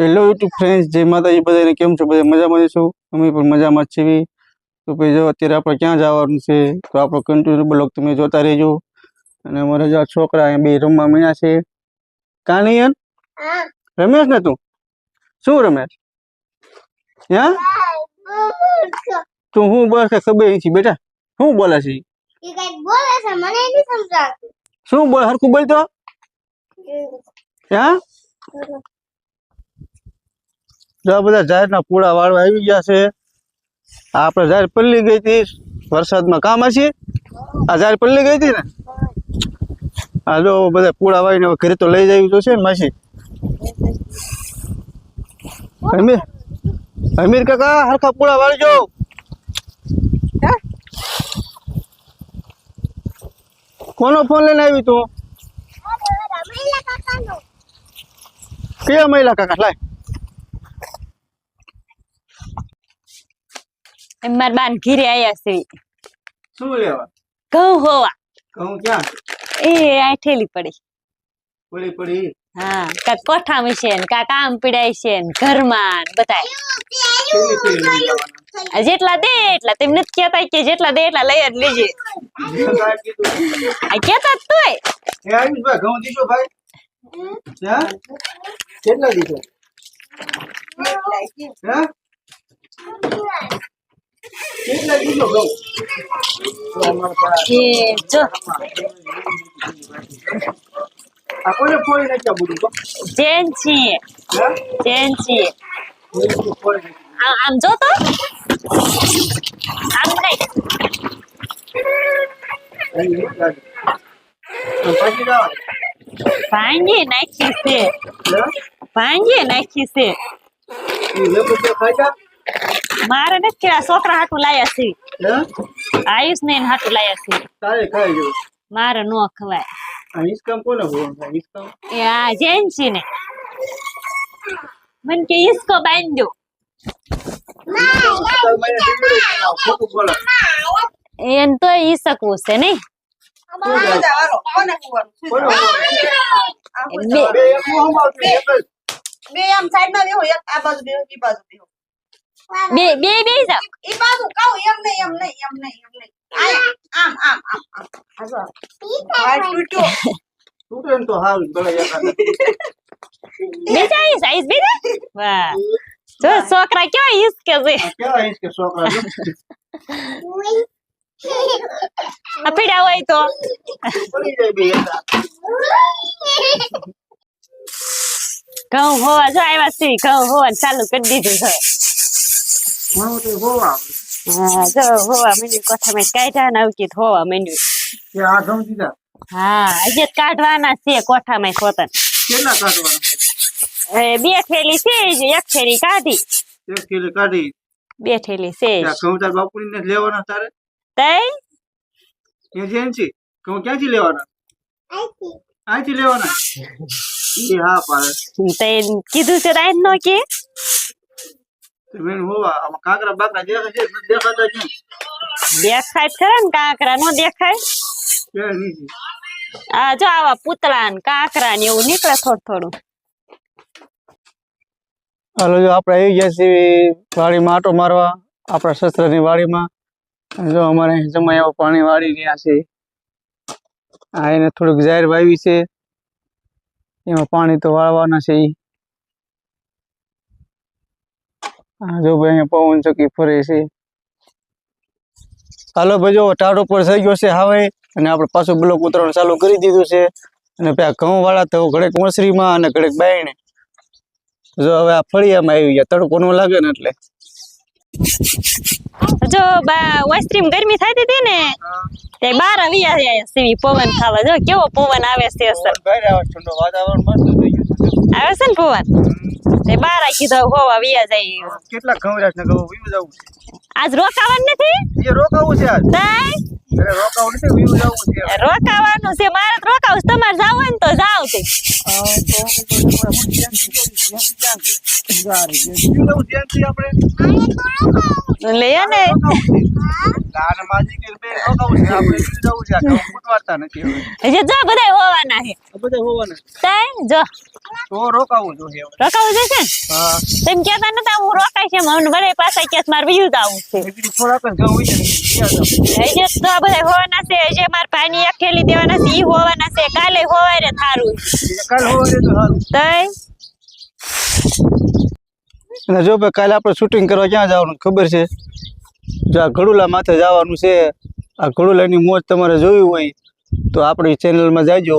Hello YouTube friends, જય માતાજી બધાને. કેમ છો? બધા મજામાં છો? અમે પણ મજામાં જ છીએ. તો ભાઈ જો અત્યારે આપણે ક્યાં જવાનું છે, તો આપણો કન્ટિન્યુ બ્લોગ તમે જોતા રહેજો. અને અમારા જો છોકરા અહીંયા બે રમવા મળ્યા છે. કાનિયન રમેશ ને તું શું રમેશ? હા તું હું બસ કઈ ખબર નથી બેટા, શું બોલે છે? શું બોલ, હરખું બોલ તો. હા જો બધા ઝાડના પૂળા વાળવા આવી ગયા છે. આપણે ઝાડ પલ્લી ગઈ હતી વરસાદમાં, કામ હશે. આ ઝાડ પલ્લી ગઈ હતી ને, આ જો બધા પૂળા વાળીને ઘરે તો લઈ જવી જોશે ને માસી. અમીર કાકા હરખા પૂળા વાળજો. કોનો ફોન લઈને આવી તું? કયા મહિલા કાકા? લાય માર બાન ઘીરે આયા છે. શું લેવા? ઘઉં હોવા. કહું ક્યાં? એ આ ઠેલી પડી. પડી પડી. હા, કાક કોઠામાં છે ને કાક આમ પીડાય છે ને ઘરમાં બતાય. જેટલા દે એટલા, તેમ નથી કહેતા કે જેટલા દે એટલા લઈ જ લેજે. આ કહેતા જ તોય. એ આવીશ ભાઈ, ઘઉં દીધો ભાઈ. હા કેટલા દીધો? હા કેટલા દીધો ઘઉં? એ જો આ કોને ફોડી નાખ્યા બધું? જેન છીએ, હા જેન છીએ. ફોડી આમ જો તો, આમ નહીં. ભાંગી નાખી છે, ભાંગી નાખી છે. મારે નથી કેવા, છોકરા હાટું લાયા છે. આયુષ ને હાટું લાયા છે. તારે ખાઈ ગયું. મારે નો ખવાય. ઈસકામ કોને બોલવાનું? ઈસકામ એ આ જેન્સી ને મને કે ઈસકો બાંધો. એમ તો ઈ શકવું છે નઈ. બે આમ સાઈડ માં બેહો, એક આ બાજુ બેહો, ઈ બાજુ બેહો. બે બે બે જાવ. ઈ બાજુ કાઉ, એમ નહીં એમ નહીં એમ નહીં એમ નહીં. આમ આમ આમ આમ. હાજો આ તૂટ્યો. તૂટે ને તો હાલ ભલે યાર. બેજા ઈ સાઈઝ બેજા. વાહ, જો છોકરા કેવા ઈસકે છે. કેવા ઈસકે છોકરા? આ પીડા હોય તો પડી જાય બે યાર. ઘઉં હોવા જો આવ્યા છે. ઘઉં હોવાનું ચાલુ કરી દીધું છે. હું તો હોવા હા જો હોવા માંડ્યું, કોઠામાં કાઢ્યા ને આવકી હોવા માંડ્યું. કે આ ઘઉં દીધા. હા આજે કાઢવાના છે કોઠામાં ખોતન. કેટલા કાઢવાના? બે થેલી છે, એક થેલી કાઢી. એક કિલો કાઢી. બે થેલી છે. ઘઉં તાર બાપુને લેવાના તારે? તઈ એજન્સી ઘઉં ક્યાંથી લેવાના? અહીંથી લેવાના. એ હા પાડે. તઈ કીધું છે રાઈન નો કે તમે હોવા આમાં કાકરા બાકરા દેખાય છે? નથી દેખાતા કેમ? દેખાય ખરા ને, કાંકરા નો દેખાય. કે નહીં? આ જો આવા પૂતળા ને કાંકરા ને એવું નીકળે થોડું થોડું. હાલો જો આપણે આવી ગયા છીએ વાડીમાં આટો મારવા, આપણા શસ્ત્રની વાડીમાં. જો અમારે જમાઈ એવા પાણી વાળી રહ્યા છે. આ એને થોડુંક જાહેર વાવી છે, એમાં પાણી તો વાળવાના છે. જો ભાઈ અહીંયા પવન ચક્કી ફરે છે. હાલો ભાઈ જો ટાઢો પર થઈ ગયો છે હવે, અને આપણે પાછું બ્લોક ઉતરવાનું ચાલુ કરી દીધું છે. અને પેલા ઘઉં વાળા તો ઘડેક ઓસરીમાં અને ઘડેક બાયણે. જો હવે આ ફળિયામાં આવી ગયા, તડકો ન લાગે ને એટલે. જો વસ્ત્રીમ ગરમી થતી હતી ને તે બાર આવ્યા સીવી પવન ખાવા. જો કેવો પવન આવે છે. અસર ઠંડો વાતાવરણ મસ્ત થઈ ગયું આવે છે ને પવન. તે બાર કીધું હોવા વિયા જાય. કેટલા ઘઉં ને ઘઉં વીવ જવું છે. આજ રોકાવાનું નથી. એ રોકાવું છે આજ. તાય અરે રોકાવું નથી, વીવ જવું છે. રોકાવાનું છે. મારે તો રોકાવું. તમારે જાવ ને તો જાવ. સારી છે શું લઉં છે એમથી આપણે લે ને લાન માજી કે બે રોકાવું છે આપણે જવું છે આ ઘઉં ફૂટવાતા નથી હવે હજી જો બધાય હોવાના છે આ બધા હોવાના તાય જો તો રોકાવું જોઈએ હવે રોકાવું છે ને હા તેમ કહેતા નતા હું રોકાય છે મને બધા પાછા કેસ મારે બીજું જ આવું છે એટલી થોડાક જ ઘઉં હોય છે ક્યાં જાવ હજી તો આ બધા હોવાના છે હજી મારા ભાઈની એક થેલી દેવાના છે ઈ હોવાના છે કાલે હોવાય થારું કાલ હોવાને તો સારું તાય અને જો ભાઈ કાલે આપણે શૂટિંગ કરવા ક્યાં જવાનું ખબર છે જો આ ઘડુલા માથે જવાનું છે આ ઘડુલાની મોજ તમારે જોવી હોય તો આપણી ચેનલમાં જાજો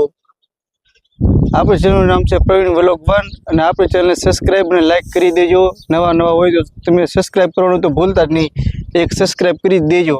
આપણી ચેનલનું નામ છે પ્રવીણ વ્લોગ 1 અને આપણી ચેનલને સબસ્ક્રાઈબ અને લાઈક કરી દેજો નવા હોય તો તમે સબસ્ક્રાઈબ કરવાનું તો ભૂલતા જ નહીં એક સબસ્ક્રાઈબ કરી જ દેજો